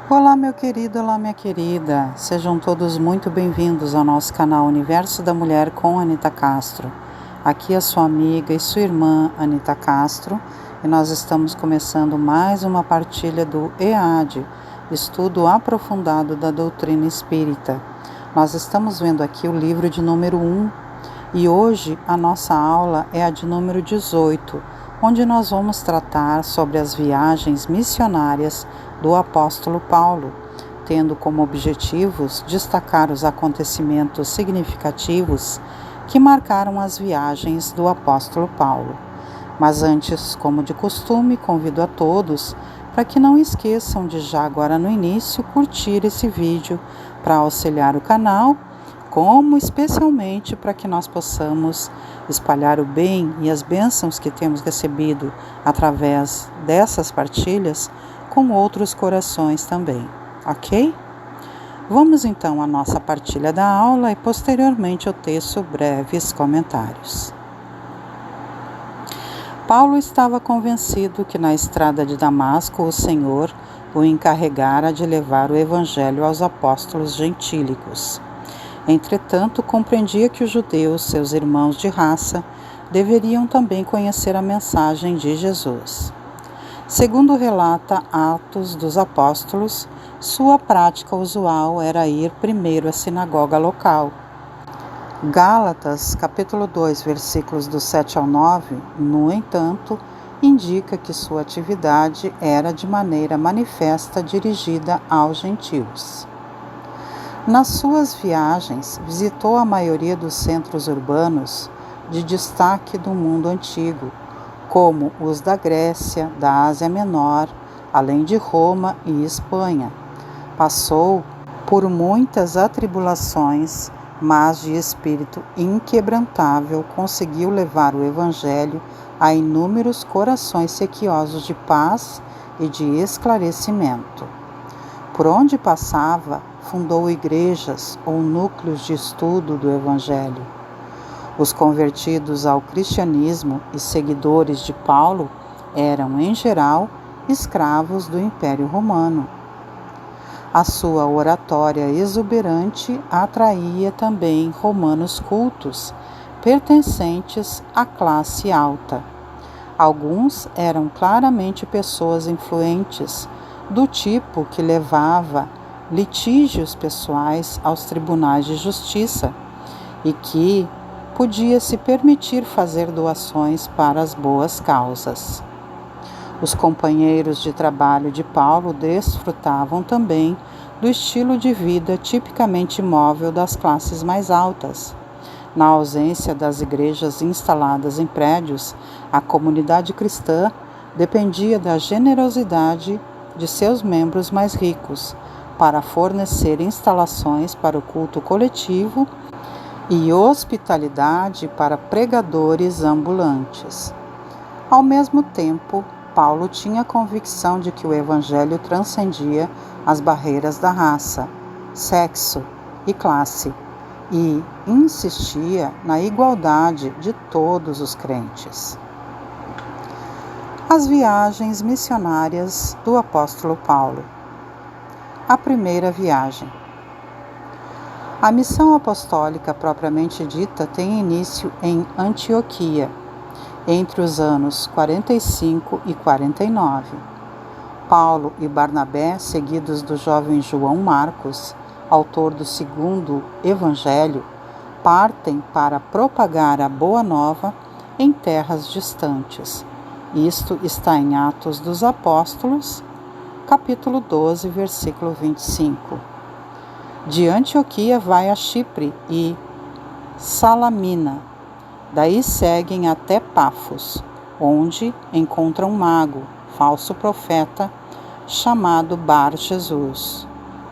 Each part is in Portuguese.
Olá, meu querido, olá, minha querida. Sejam todos muito bem-vindos ao nosso canal Universo da Mulher com Anita Castro. Aqui é a sua amiga e sua irmã Anita Castro e nós estamos começando mais uma partilha do EAD, Estudo Aprofundado da Doutrina Espírita. Nós estamos vendo aqui o livro de número 1 e hoje a nossa aula é a de número 18, onde nós vamos tratar sobre as viagens missionárias do apóstolo Paulo, tendo como objetivos destacar os acontecimentos significativos que marcaram as viagens do apóstolo Paulo. Mas antes, como de costume, convido a todos para que não esqueçam de já agora no início curtir esse vídeo para auxiliar o canal, como especialmente para que nós possamos espalhar o bem e as bênçãos que temos recebido através dessas partilhas com outros corações também, ok? Vamos então à nossa partilha da aula e posteriormente eu teço breves comentários. Paulo estava convencido que na estrada de Damasco o Senhor o encarregara de levar o evangelho aos apóstolos gentílicos. Entretanto, compreendia que os judeus, seus irmãos de raça, deveriam também conhecer a mensagem de Jesus. Segundo relata Atos dos Apóstolos, sua prática usual era ir primeiro à sinagoga local. Gálatas, capítulo 2, versículos do 7 ao 9, no entanto, indica que sua atividade era de maneira manifesta dirigida aos gentios. Nas suas viagens, visitou a maioria dos centros urbanos de destaque do mundo antigo, como os da Grécia, da Ásia Menor, além de Roma e Espanha. Passou por muitas atribulações, mas de espírito inquebrantável conseguiu levar o Evangelho a inúmeros corações sequiosos de paz e de esclarecimento. Por onde passava, fundou igrejas ou núcleos de estudo do Evangelho. Os convertidos ao cristianismo e seguidores de Paulo eram, em geral, escravos do Império Romano. A sua oratória exuberante atraía também romanos cultos, pertencentes à classe alta. Alguns eram claramente pessoas influentes, do tipo que levava litígios pessoais aos tribunais de justiça e que podia se permitir fazer doações para as boas causas. Os companheiros de trabalho de Paulo desfrutavam também do estilo de vida tipicamente móvel das classes mais altas. Na ausência das igrejas instaladas em prédios, a comunidade cristã dependia da generosidade de seus membros mais ricos para fornecer instalações para o culto coletivo e hospitalidade para pregadores ambulantes. Ao mesmo tempo, Paulo tinha a convicção de que o Evangelho transcendia as barreiras da raça, sexo e classe e insistia na igualdade de todos os crentes. As viagens missionárias do apóstolo Paulo. A primeira viagem. A missão apostólica propriamente dita tem início em Antioquia, entre os anos 45 e 49. Paulo e Barnabé, seguidos do jovem João Marcos, autor do segundo Evangelho, partem para propagar a Boa Nova em terras distantes. Isto está em Atos dos Apóstolos, capítulo 12, versículo 25. De Antioquia vai a Chipre e Salamina. Daí seguem até Pafos, onde encontram um mago, falso profeta, chamado Bar Jesus,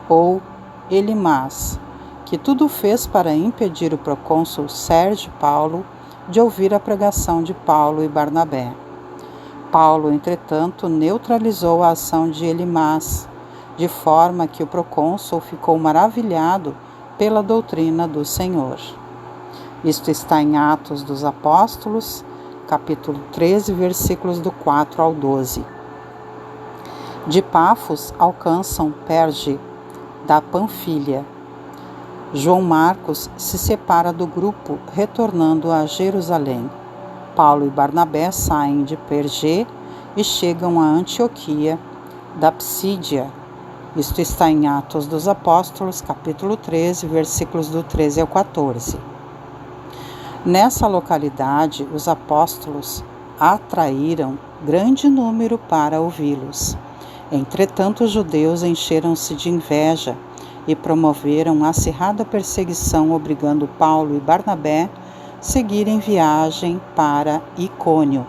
ou Elimas, que tudo fez para impedir o procônsul Sérgio Paulo de ouvir a pregação de Paulo e Barnabé. Paulo, entretanto, neutralizou a ação de Elimas, de forma que o procônsul ficou maravilhado pela doutrina do Senhor. Isto está em Atos dos Apóstolos, capítulo 13, versículos do 4 ao 12. De Pafos alcançam Perge, da Panfilha. João Marcos se separa do grupo, retornando a Jerusalém. Paulo e Barnabé saem de Perge e chegam a Antioquia da Psídia. Isto está em Atos dos Apóstolos, capítulo 13, versículos do 13 ao 14. Nessa localidade, os apóstolos atraíram grande número para ouvi-los. Entretanto, os judeus encheram-se de inveja e promoveram acirrada perseguição, obrigando Paulo e Barnabé a seguirem viagem para Icônio.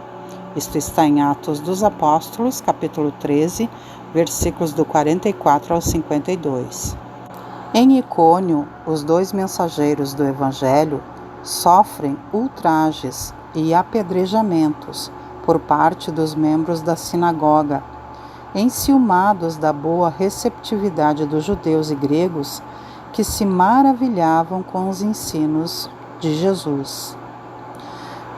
Isto está em Atos dos Apóstolos, capítulo 13, versículos do 44 ao 52. Em Icônio, os dois mensageiros do Evangelho sofrem ultrajes e apedrejamentos por parte dos membros da sinagoga, enciumados da boa receptividade dos judeus e gregos que se maravilhavam com os ensinos de Jesus.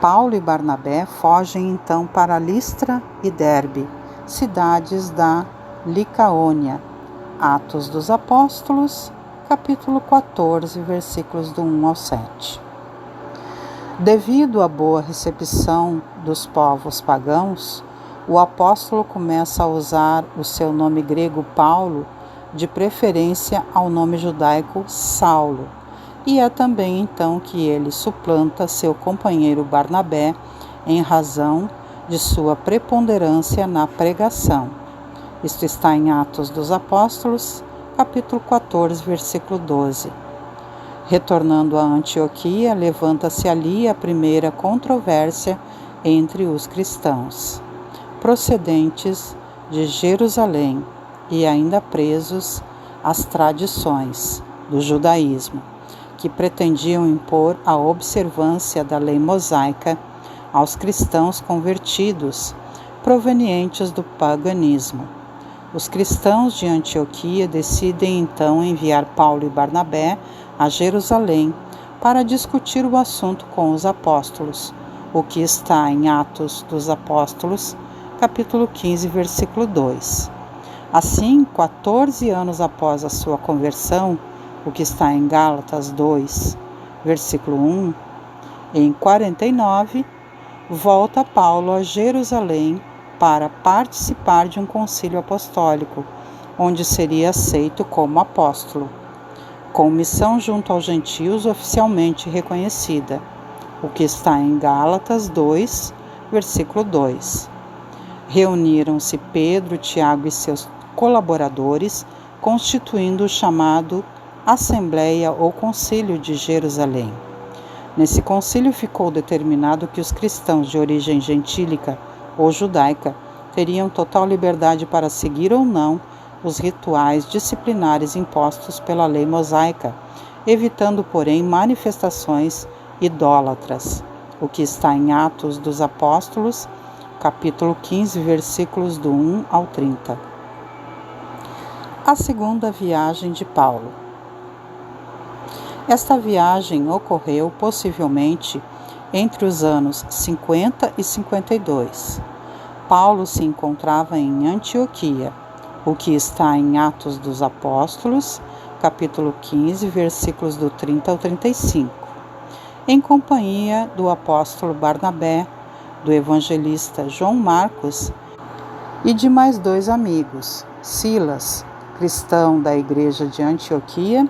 Paulo e Barnabé fogem então para Listra e Derbe, cidades da Licaônia. Atos dos Apóstolos, capítulo 14, versículos do 1 ao 7. Devido à boa recepção dos povos pagãos, o apóstolo começa a usar o seu nome grego Paulo, de preferência ao nome judaico Saulo, e é também então que ele suplanta seu companheiro Barnabé em razão de sua preponderância na pregação. Isto está em Atos dos Apóstolos, capítulo 14, versículo 12. Retornando a Antioquia, levanta-se ali a primeira controvérsia entre os cristãos, procedentes de Jerusalém e ainda presos às tradições do judaísmo, que pretendiam impor a observância da lei mosaica aos cristãos convertidos, provenientes do paganismo. Os cristãos de Antioquia decidem então enviar Paulo e Barnabé a Jerusalém para discutir o assunto com os apóstolos, o que está em Atos dos Apóstolos, capítulo 15, versículo 2. Assim, 14 anos após a sua conversão, o que está em Gálatas 2, versículo 1, em 49, volta Paulo a Jerusalém para participar de um concílio apostólico, onde seria aceito como apóstolo, com missão junto aos gentios oficialmente reconhecida, o que está em Gálatas 2, versículo 2. Reuniram-se Pedro, Tiago e seus colaboradores, constituindo o chamado Assembleia ou Concílio de Jerusalém. Nesse concílio ficou determinado que os cristãos de origem gentílica ou judaica teriam total liberdade para seguir ou não os rituais disciplinares impostos pela lei mosaica, evitando, porém, manifestações idólatras, o que está em Atos dos Apóstolos, capítulo 15, versículos do 1 ao 30. A segunda viagem de Paulo. Esta viagem ocorreu possivelmente entre os anos 50 e 52. Paulo se encontrava em Antioquia, o que está em Atos dos Apóstolos, capítulo 15, versículos do 30 ao 35, em companhia do apóstolo Barnabé, do evangelista João Marcos e de mais dois amigos, Silas, cristão da igreja de Antioquia,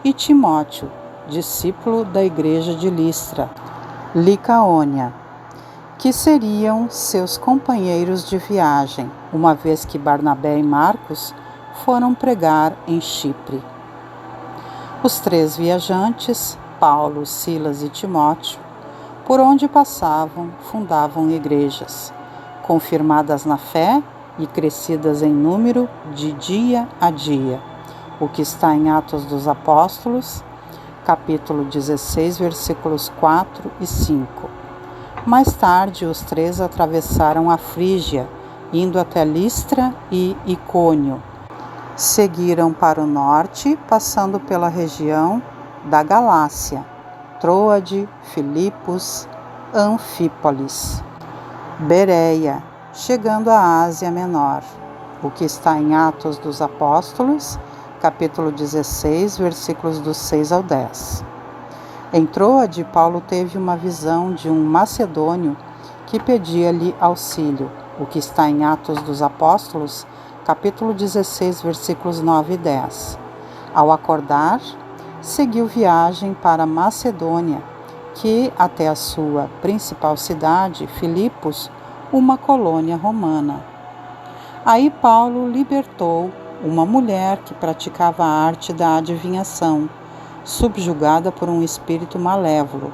e Timóteo, discípulo da igreja de Listra, Licaônia, que seriam seus companheiros de viagem, uma vez que Barnabé e Marcos foram pregar em Chipre. Os três viajantes, Paulo, Silas e Timóteo, por onde passavam, fundavam igrejas, confirmadas na fé e crescidas em número de dia a dia, o que está em Atos dos Apóstolos, capítulo 16, versículos 4 e 5. Mais tarde, os três atravessaram a Frígia, indo até Listra e Icônio. Seguiram para o norte, passando pela região da Galácia, Troade, Filipos, Anfípolis, Bereia, chegando à Ásia Menor. o que está em Atos dos Apóstolos, capítulo 16, versículos do 6 ao 10. Em Troade, Paulo teve uma visão de um macedônio que pedia-lhe auxílio, o que está em Atos dos Apóstolos, capítulo 16, versículos 9 e 10. Ao acordar, seguiu viagem para Macedônia, que até a sua principal cidade, Filipos, uma colônia romana. Aí Paulo libertou uma mulher que praticava a arte da adivinhação, subjugada por um espírito malévolo.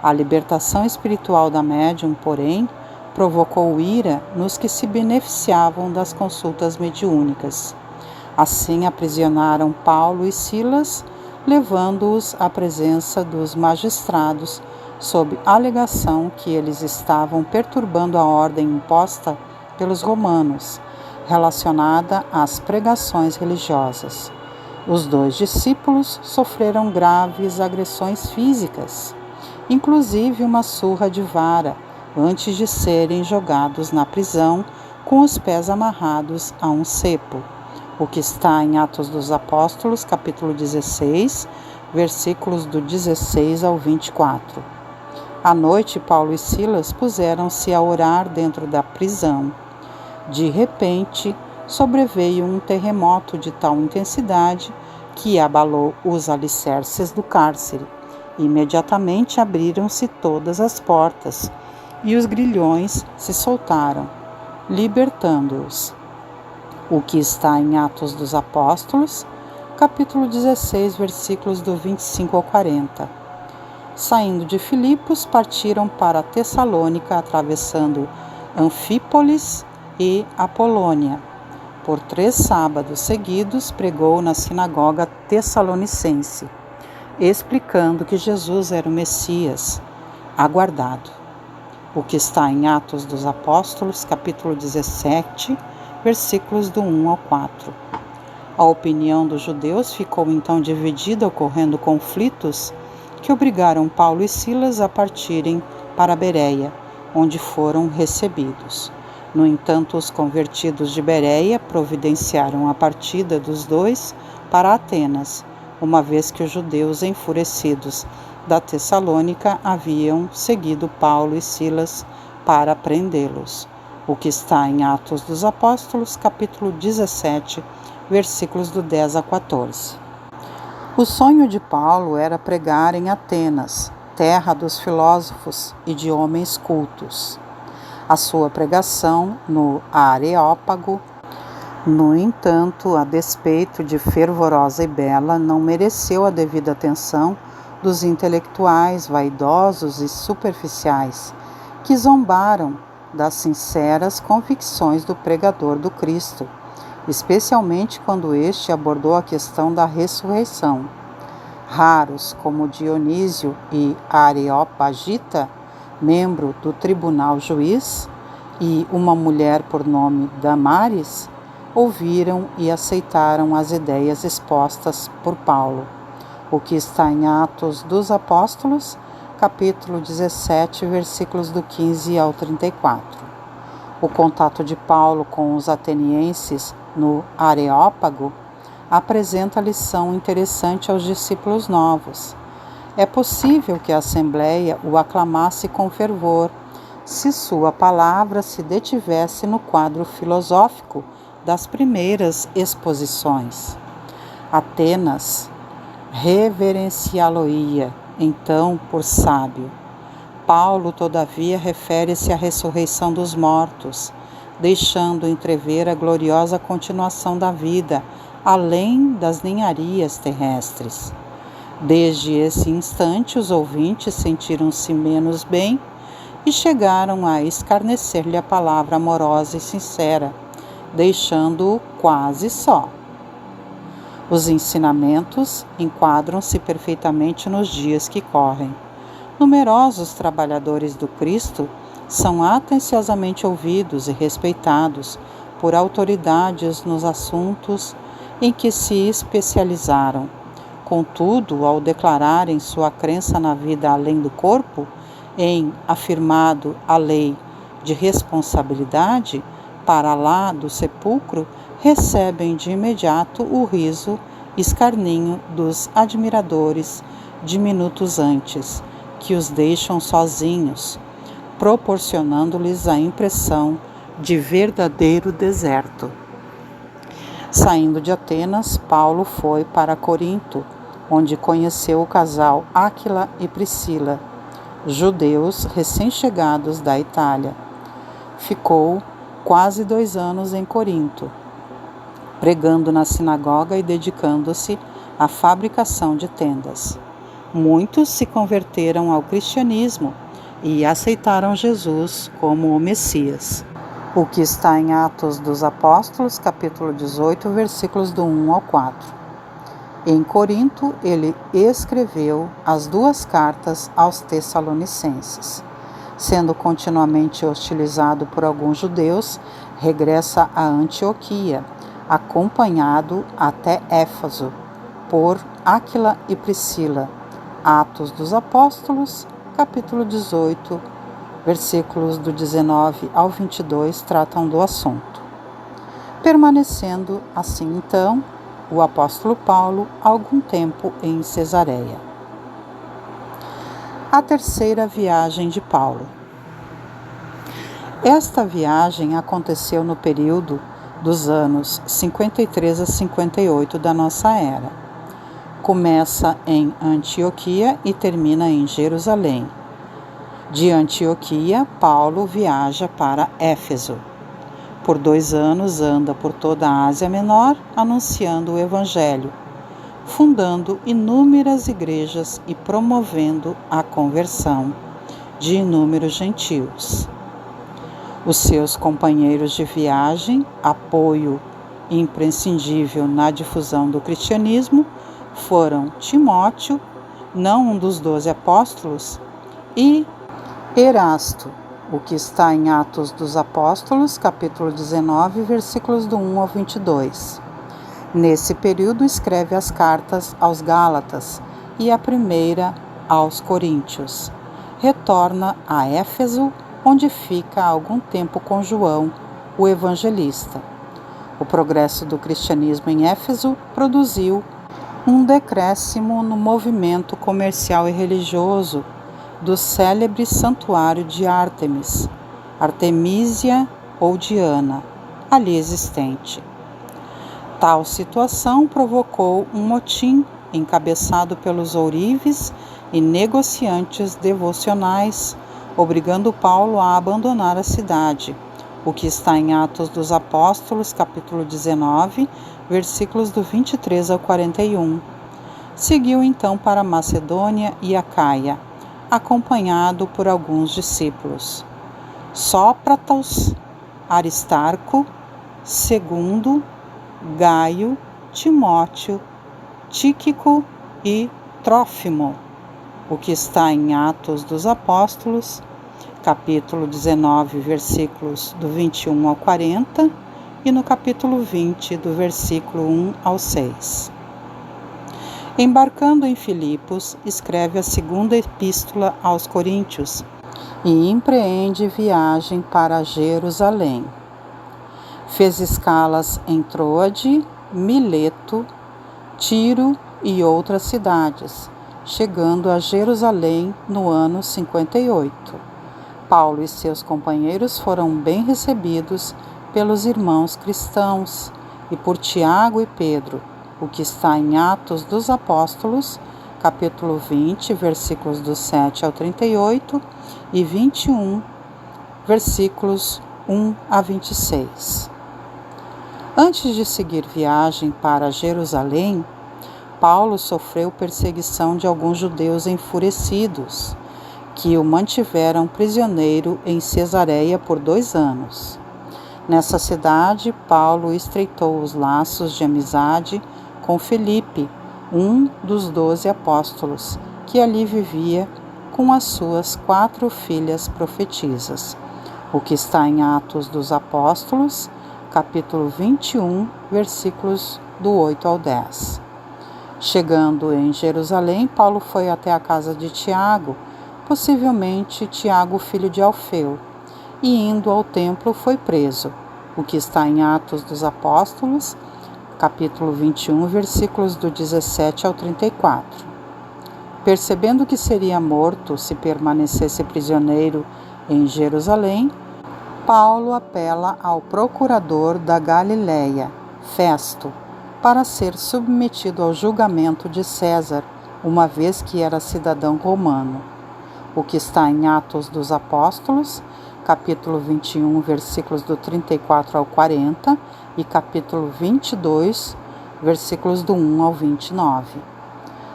A libertação espiritual da médium, porém, provocou ira nos que se beneficiavam das consultas mediúnicas. Assim aprisionaram Paulo e Silas, levando-os à presença dos magistrados, sob alegação que eles estavam perturbando a ordem imposta pelos romanos, relacionada às pregações religiosas. Os 2 discípulos sofreram graves agressões físicas, inclusive uma surra de vara, antes de serem jogados na prisão com os pés amarrados a um cepo, o que está em Atos dos Apóstolos, capítulo 16, versículos do 16 ao 24. À noite, Paulo e Silas puseram-se a orar dentro da prisão. De repente, sobreveio um terremoto de tal intensidade que abalou os alicerces do cárcere. Imediatamente abriram-se todas as portas e os grilhões se soltaram, libertando-os. O que está em Atos dos Apóstolos, capítulo 16, versículos do 25 ao 40. Saindo de Filipos, partiram para Tessalônica, atravessando Anfípolis e Apolônia. Por 3 sábados seguidos, pregou na sinagoga tessalonicense, explicando que Jesus era o Messias, aguardado. O que está em Atos dos Apóstolos, capítulo 17, versículos do 1 ao 4. A opinião dos judeus ficou então dividida, ocorrendo conflitos que obrigaram Paulo e Silas a partirem para Bereia, onde foram recebidos. No entanto, os convertidos de Bereia providenciaram a partida dos 2 para Atenas, uma vez que os judeus enfurecidos da Tessalônica haviam seguido Paulo e Silas para prendê-los. O que está em Atos dos Apóstolos, capítulo 17, versículos do 10 a 14. O sonho de Paulo era pregar em Atenas, terra dos filósofos e de homens cultos. A sua pregação no Areópago, no entanto, a despeito de fervorosa e bela, não mereceu a devida atenção dos intelectuais vaidosos e superficiais, que zombaram das sinceras convicções do pregador do Cristo, especialmente quando este abordou a questão da ressurreição. Raros, como Dionísio e Areopagita, membro do tribunal juiz, e uma mulher por nome Damaris, ouviram e aceitaram as ideias expostas por Paulo, o que está em Atos dos Apóstolos, capítulo 17, versículos do 15 ao 34. O contato de Paulo com os atenienses no Areópago apresenta lição interessante aos discípulos novos. É possível que a Assembleia o aclamasse com fervor, se sua palavra se detivesse no quadro filosófico das primeiras exposições. Atenas reverenciá-lo-ia, então, por sábio. Paulo, todavia, refere-se à ressurreição dos mortos, deixando entrever a gloriosa continuação da vida, além das ninharias terrestres. Desde esse instante, os ouvintes sentiram-se menos bem e chegaram a escarnecer-lhe a palavra amorosa e sincera, deixando-o quase só. Os ensinamentos enquadram-se perfeitamente nos dias que correm. Numerosos trabalhadores do Cristo são atenciosamente ouvidos e respeitados por autoridades nos assuntos em que se especializaram. Contudo, ao declararem sua crença na vida além do corpo, em afirmado a lei de responsabilidade, para lá do sepulcro, recebem de imediato o riso e escarninho dos admiradores de minutos antes, que os deixam sozinhos, proporcionando-lhes a impressão de verdadeiro deserto. Saindo de Atenas, Paulo foi para Corinto, onde conheceu o casal Áquila e Priscila, judeus recém-chegados da Itália. Ficou quase 2 anos em Corinto, pregando na sinagoga e dedicando-se à fabricação de tendas. Muitos se converteram ao cristianismo e aceitaram Jesus como o Messias. O que está em Atos dos Apóstolos, capítulo 18, versículos do 1 ao 4. Em Corinto, ele escreveu as 2 cartas aos Tessalonicenses. Sendo continuamente hostilizado por alguns judeus, regressa a Antioquia, acompanhado até Éfeso por Áquila e Priscila. Atos dos Apóstolos, capítulo 18, versículos do 19 ao 22, tratam do assunto. Permanecendo assim então o apóstolo Paulo algum tempo em Cesareia. A terceira viagem de Paulo. Esta viagem aconteceu no período dos anos 53 a 58 da nossa era. Começa em Antioquia e termina em Jerusalém. De Antioquia, Paulo viaja para Éfeso. Por 2 anos anda por toda a Ásia Menor, anunciando o Evangelho, fundando inúmeras igrejas e promovendo a conversão de inúmeros gentios. Os seus companheiros de viagem, apoio imprescindível na difusão do cristianismo, foram Timóteo, não um dos 12 apóstolos, e Erasto, o que está em Atos dos Apóstolos, capítulo 19, versículos do 1 ao 22. Nesse período escreve as cartas aos Gálatas e a primeira aos Coríntios. Retorna a Éfeso, onde fica algum tempo com João, o evangelista. O progresso do cristianismo em Éfeso produziu um decréscimo no movimento comercial e religioso do célebre santuário de Ártemis, Artemísia ou Diana, ali existente. Tal situação provocou um motim encabeçado pelos ourives e negociantes devocionais, obrigando Paulo a abandonar a cidade, o que está em Atos dos Apóstolos, capítulo 19, versículos do 23 ao 41. Seguiu então para Macedônia e Acaia, acompanhado por alguns discípulos: Sópratos, Aristarco, Segundo, Gaio, Timóteo, Tíquico e Trófimo, o que está em Atos dos Apóstolos, capítulo 19, versículos do 21 ao 40, e no capítulo 20, do versículo 1 ao 6. Embarcando em Filipos, escreve a segunda epístola aos Coríntios e empreende viagem para Jerusalém. Fez escalas em Troade, Mileto, Tiro e outras cidades, chegando a Jerusalém no ano 58. Paulo e seus companheiros foram bem recebidos pelos irmãos cristãos e por Tiago e Pedro, o que está em Atos dos Apóstolos, capítulo 20, versículos do 7 ao 38 e 21, versículos 1 a 26. Antes de seguir viagem para Jerusalém, Paulo sofreu perseguição de alguns judeus enfurecidos, que o mantiveram prisioneiro em Cesareia por 2 anos. Nessa cidade, Paulo estreitou os laços de amizade com Felipe, um dos 12 apóstolos, que ali vivia com as suas 4 filhas profetisas, o que está em Atos dos Apóstolos, capítulo 21, versículos do 8 ao 10. Chegando em Jerusalém, Paulo foi até a casa de Tiago, possivelmente Tiago, filho de Alfeu, e indo ao templo foi preso. o que está em Atos dos Apóstolos, capítulo 21, versículos do 17 ao 34. Percebendo que seria morto se permanecesse prisioneiro em Jerusalém, Paulo apela ao procurador da Galiléia, Festo, para ser submetido ao julgamento de César, uma vez que era cidadão romano, o que está em Atos dos Apóstolos, capítulo 21, versículos do 34 ao 40 e capítulo 22, versículos do 1 ao 29.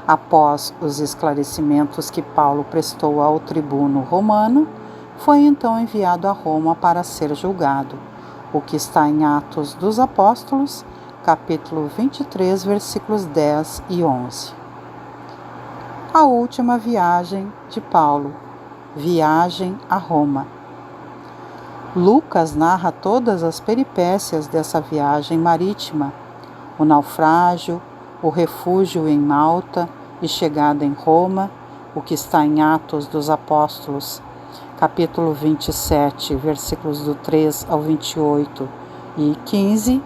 Após os esclarecimentos que Paulo prestou ao tribuno romano, foi então enviado a Roma para ser julgado, o que está em Atos dos Apóstolos, capítulo 23, versículos 10 e 11. A última viagem de Paulo, viagem a Roma. Lucas narra todas as peripécias dessa viagem marítima, o naufrágio, o refúgio em Malta e chegada em Roma, o que está em Atos dos Apóstolos, capítulo 27, versículos do 3 ao 28 e 15.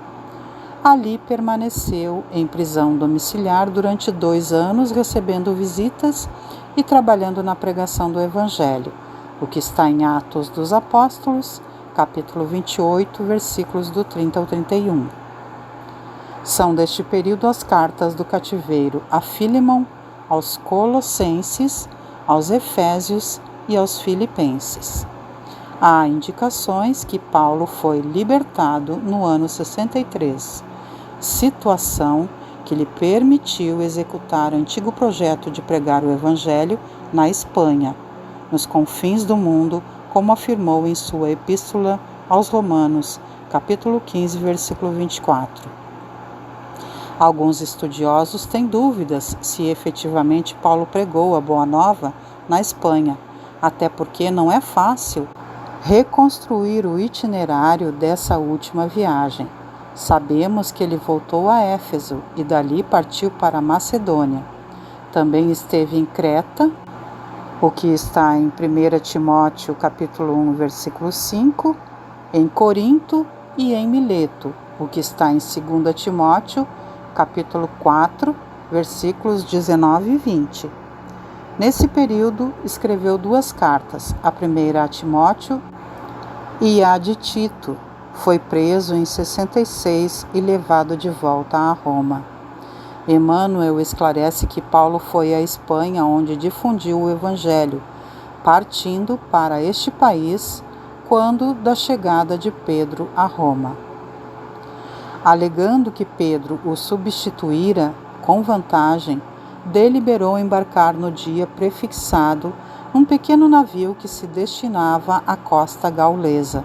Ali permaneceu em prisão domiciliar durante 2 anos, recebendo visitas e trabalhando na pregação do Evangelho, o que está em Atos dos Apóstolos, capítulo 28, versículos do 30 ao 31. São deste período as cartas do cativeiro a Filemon, aos Colossenses, aos Efésios e aos Filipenses. Há indicações que Paulo foi libertado no ano 63, situação que lhe permitiu executar o antigo projeto de pregar o Evangelho na Espanha, nos confins do mundo, como afirmou em sua Epístola aos Romanos, capítulo 15, versículo 24. Alguns estudiosos têm dúvidas se efetivamente Paulo pregou a Boa Nova na Espanha, até porque não é fácil reconstruir o itinerário dessa última viagem. Sabemos que ele voltou a Éfeso e dali partiu para Macedônia. Também esteve em Creta, o que está em 1 Timóteo capítulo 1, versículo 5, em Corinto e em Mileto, o que está em 2 Timóteo capítulo 4, versículos 19 e 20. Nesse período, escreveu 2 cartas, a primeira a Timóteo e a de Tito. Foi preso em 66 e levado de volta a Roma. Emmanuel esclarece que Paulo foi à Espanha, onde difundiu o Evangelho, partindo para este país quando da chegada de Pedro a Roma. Alegando que Pedro o substituíra com vantagem, deliberou embarcar no dia prefixado num pequeno navio que se destinava à costa gaulesa.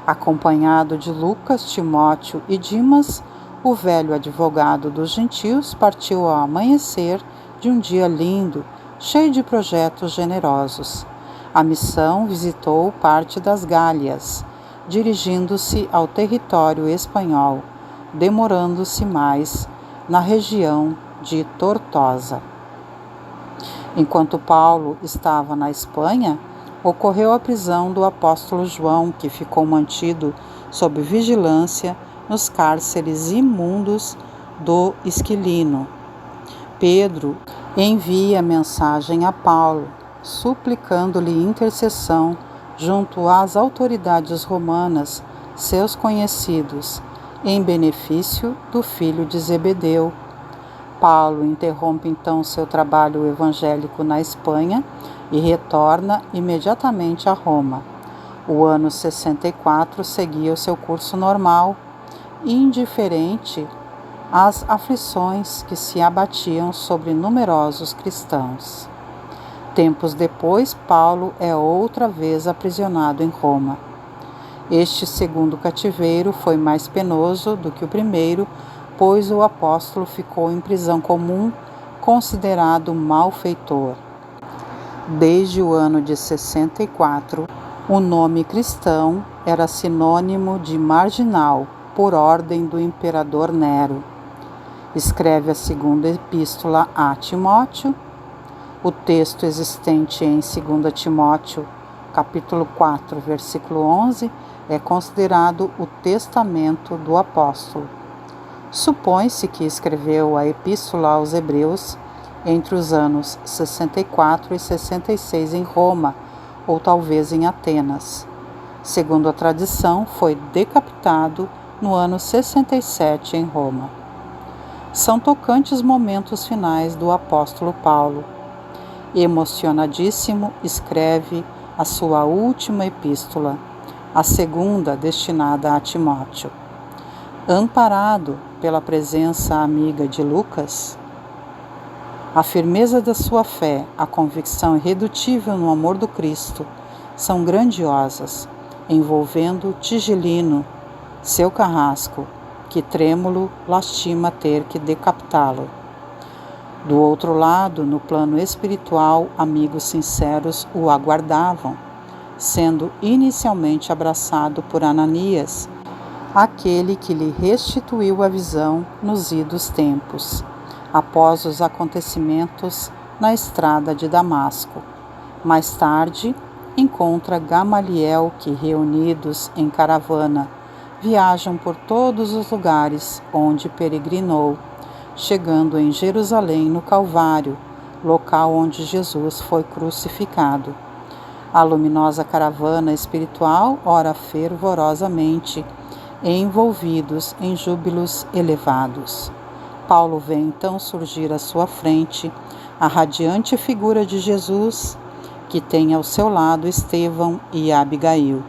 Acompanhado de Lucas, Timóteo e Dimas, o velho advogado dos gentios partiu ao amanhecer de um dia lindo, cheio de projetos generosos. A missão visitou parte das Gálias, dirigindo-se ao território espanhol, demorando-se mais na região de Tortosa. Enquanto Paulo estava na Espanha, ocorreu a prisão do apóstolo João, que ficou mantido sob vigilância nos cárceres imundos do Esquilino. Pedro envia mensagem a Paulo, suplicando-lhe intercessão junto às autoridades romanas, seus conhecidos, em benefício do filho de Zebedeu. Paulo interrompe então seu trabalho evangélico na Espanha e retorna imediatamente a Roma. O ano 64 seguia o seu curso normal, indiferente às aflições que se abatiam sobre numerosos cristãos. Tempos depois, Paulo é outra vez aprisionado em Roma. Este segundo cativeiro foi mais penoso do que o primeiro, pois o apóstolo ficou em prisão comum, considerado malfeitor. Desde o ano de 64, o nome cristão era sinônimo de marginal, por ordem do imperador Nero. Escreve a segunda epístola a Timóteo. O texto existente em 2 Timóteo capítulo 4, versículo 11, é considerado o testamento do apóstolo. Supõe-se que escreveu a Epístola aos Hebreus entre os anos 64 e 66 em Roma, ou talvez em Atenas. Segundo a tradição, foi decapitado no ano 67 em Roma. São tocantes momentos finais do apóstolo Paulo. Emocionadíssimo, escreve a sua última epístola, a segunda destinada a Timóteo. Amparado pela presença amiga de Lucas, a firmeza da sua fé, a convicção irredutível no amor do Cristo são grandiosas, envolvendo Tigilino, seu carrasco, que trêmulo lastima ter que decapitá-lo. Do outro lado, no plano espiritual, amigos sinceros o aguardavam, sendo inicialmente abraçado por Ananias, aquele que lhe restituiu a visão nos idos tempos, após os acontecimentos na estrada de Damasco. Mais tarde, encontra Gamaliel, que, reunidos em caravana, viajam por todos os lugares onde peregrinou, chegando em Jerusalém no Calvário, local onde Jesus foi crucificado. A luminosa caravana espiritual ora fervorosamente, envolvidos em júbilos elevados. Paulo vê então surgir à sua frente a radiante figura de Jesus, que tem ao seu lado Estevão e Abigail.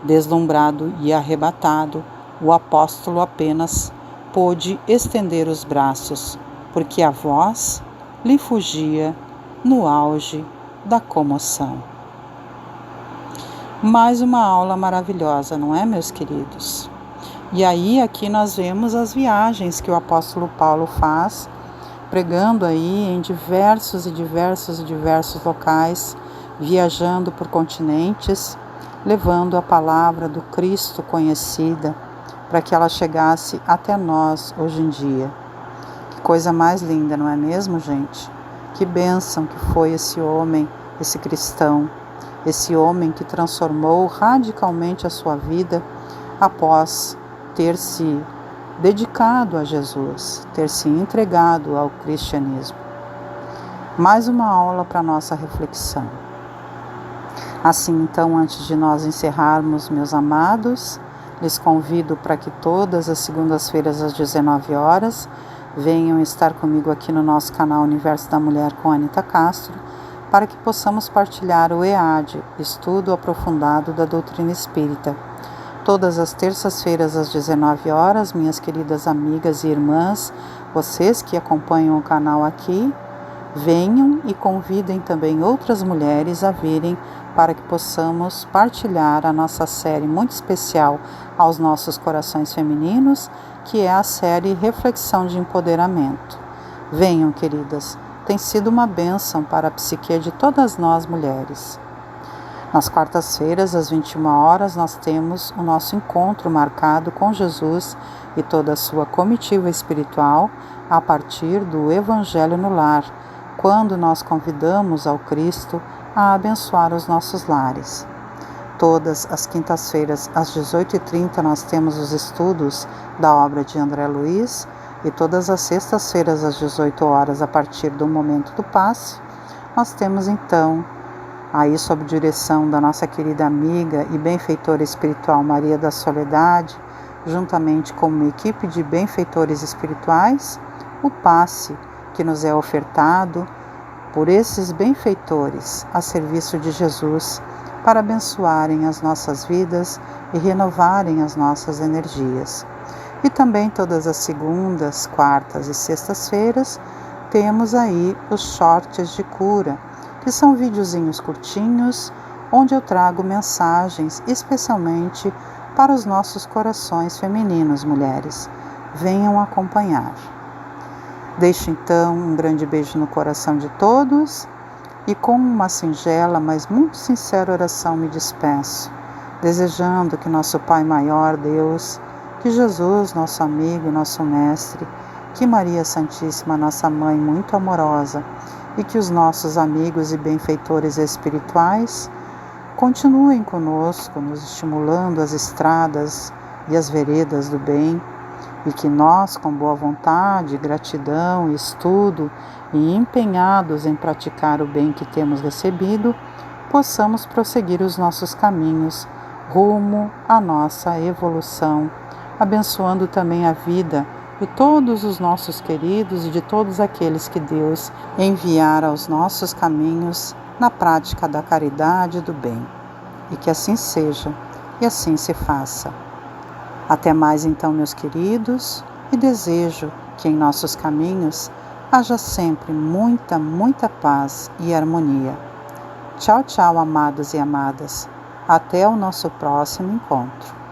Deslumbrado e arrebatado, o apóstolo apenas pôde estender os braços, porque a voz lhe fugia no auge da comoção. Mais uma aula maravilhosa, não é, meus queridos? E aí, aqui nós vemos as viagens que o apóstolo Paulo faz, pregando aí em diversos locais, viajando por continentes, levando a palavra do Cristo conhecida, para que ela chegasse até nós hoje em dia. Que coisa mais linda, não é mesmo, gente? Que bênção que foi esse homem, esse cristão, esse homem que transformou radicalmente a sua vida após ter se dedicado a Jesus, ter se entregado ao cristianismo. Mais uma aula para nossa reflexão. Assim, então, antes de nós encerrarmos, meus amados, lhes convido para que todas as segundas-feiras às 19 horas venham estar comigo aqui no nosso canal Universo da Mulher com Anita Castro, para que possamos partilhar o EAD, Estudo Aprofundado da Doutrina Espírita. Todas as terças-feiras às 19 horas, minhas queridas amigas e irmãs, vocês que acompanham o canal aqui, venham e convidem também outras mulheres a virem para que possamos partilhar a nossa série muito especial aos nossos corações femininos, que é a série Reflexão de Empoderamento. Venham, queridas, tem sido uma bênção para a psique de todas nós mulheres. Nas quartas-feiras, às 21 horas, nós temos o nosso encontro marcado com Jesus e toda a sua comitiva espiritual a partir do Evangelho no Lar, quando nós convidamos ao Cristo a abençoar os nossos lares. Todas as quintas-feiras, às 18h30, nós temos os estudos da obra de André Luiz, e todas as sextas-feiras, às 18 horas, a partir do momento do passe, nós temos então, aí sob direção da nossa querida amiga e benfeitora espiritual Maria da Soledade, juntamente com uma equipe de benfeitores espirituais, o passe que nos é ofertado por esses benfeitores a serviço de Jesus, para abençoarem as nossas vidas e renovarem as nossas energias. E também todas as segundas, quartas e sextas-feiras temos aí os shorts de cura, que são videozinhos curtinhos, onde eu trago mensagens especialmente para os nossos corações femininos, mulheres. Venham acompanhar. Deixo então um grande beijo no coração de todos e com uma singela, mas muito sincera oração me despeço, desejando que nosso Pai maior, Deus, que Jesus, nosso amigo, nosso mestre, que Maria Santíssima, nossa mãe muito amorosa, e que os nossos amigos e benfeitores espirituais continuem conosco, nos estimulando as estradas e as veredas do bem, e que nós, com boa vontade, gratidão, estudo e empenhados em praticar o bem que temos recebido, possamos prosseguir os nossos caminhos rumo à nossa evolução, abençoando também a vida de todos os nossos queridos e de todos aqueles que Deus enviar aos nossos caminhos na prática da caridade e do bem. E que assim seja, e assim se faça. Até mais então, meus queridos, e desejo que em nossos caminhos haja sempre muita, muita paz e harmonia. Tchau, tchau, amados e amadas. Até o nosso próximo encontro.